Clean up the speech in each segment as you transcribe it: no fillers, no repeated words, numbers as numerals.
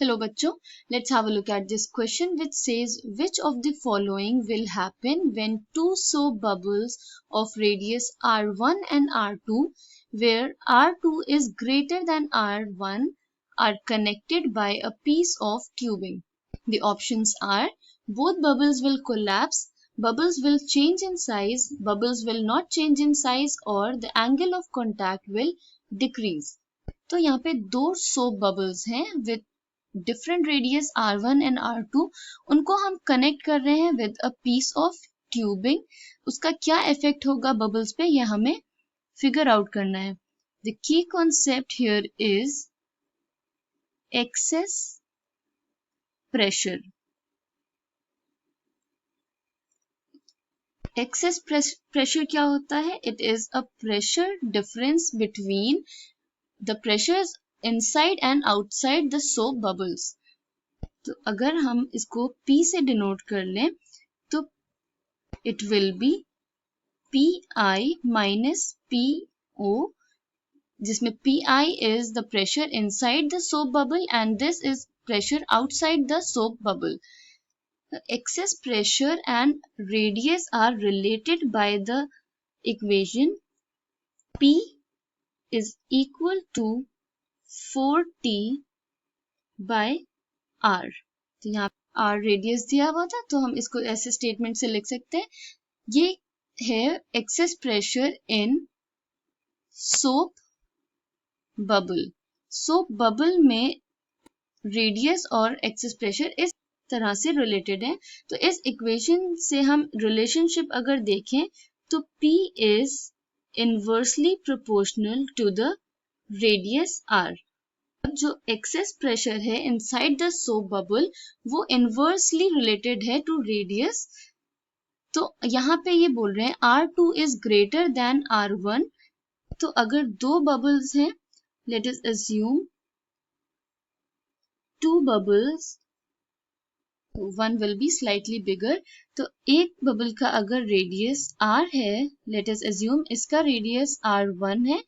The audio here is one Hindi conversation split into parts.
Hello bachcho, let's have a look at this question which says which of the following will happen when two soap bubbles of radius R1 and R2 where R2 is greater than R1 are connected by a piece of tubing. The options are both bubbles will collapse, bubbles will change in size, bubbles will not change in size or the angle of contact will decrease. तो यहाँ पे दो सोप बबल्स हैं with different radius R1 and R2 उनको हम कनेक्ट कर रहे हैं with a piece of tubing. उसका क्या इफेक्ट होगा बबल्स पे यह हमें फिगर आउट करना है. The key concept here is excess pressure. Excess pressure क्या होता है? It is a pressure difference between the pressures inside and outside the soap bubbles. तो अगर हम इसको P से डिनोट कर लें तो it will be PI minus PO, जिसमें PI is the pressure inside the soap bubble and this is pressure outside the soap bubble. Excess pressure and radius are related by the equation P is equal to 4T by R. तो यहाँ R रेडियस दिया हुआ था तो हम इसको ऐसे स्टेटमेंट से लिख सकते हैं. ये है excess pressure in soap bubble. Soap bubble में रेडियस और एक्सेस प्रेशर इस तरह से रिलेटेड है. तो इस इक्वेशन से हम रिलेशनशिप अगर देखें तो P is inversely proportional to the radius R. जो एक्सेस प्रेशर है इनसाइड द सोप बबल वो इनवर्सली रिलेटेड है टू रेडियस. तो यहाँ पे ये बोल रहे हैं R2 is greater than R1. तो अगर दो बबल्स हैं, let us assume two bubbles, one will be slightly bigger. तो एक बबल का अगर रेडियस R है, लेट अस अस्यूम इसका रेडियस R1 है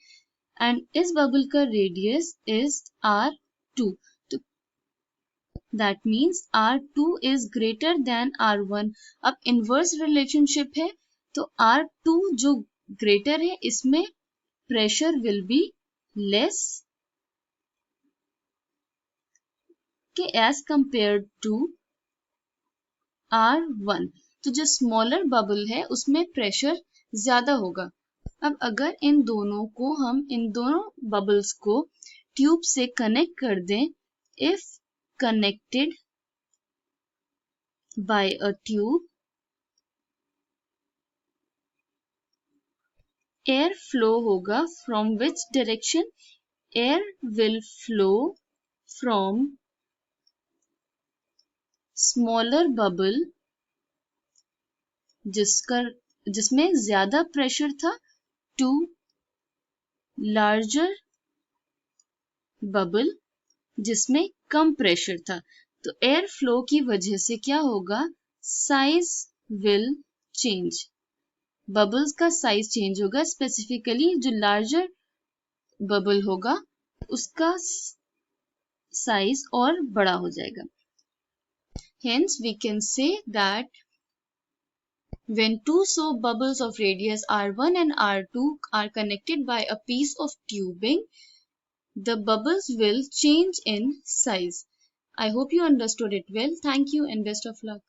एंड इस बबल का रेडियस इज R2. तो that means R2 is greater than R1. अब इनवर्स रिलेशनशिप है तो R2 जो ग्रेटर है इसमें प्रेशर विल बी लेस के एज कंपेयर टू R1. तो जो स्मॉलर बबल है उसमें प्रेशर ज्यादा होगा. अब अगर इन दोनों बबल्स को ट्यूब से कनेक्ट कर दें, if connected by a tube, air flow होगा from which direction? Air will flow from smaller bubble जिसमें ज्यादा प्रेशर था टू लार्जर बबल जिसमें कम प्रेशर था. तो एयर फ्लो की वजह से क्या होगा? Size will change. बबल्स का साइज चेंज होगा. स्पेसिफिकली जो लार्जर बबल होगा उसका साइज और बड़ा हो जाएगा. Hence we can say that when two soap bubbles of radius R1 and R2 are connected by a piece of tubing, the bubbles will change in size. I hope you understood it well. Thank you and best of luck.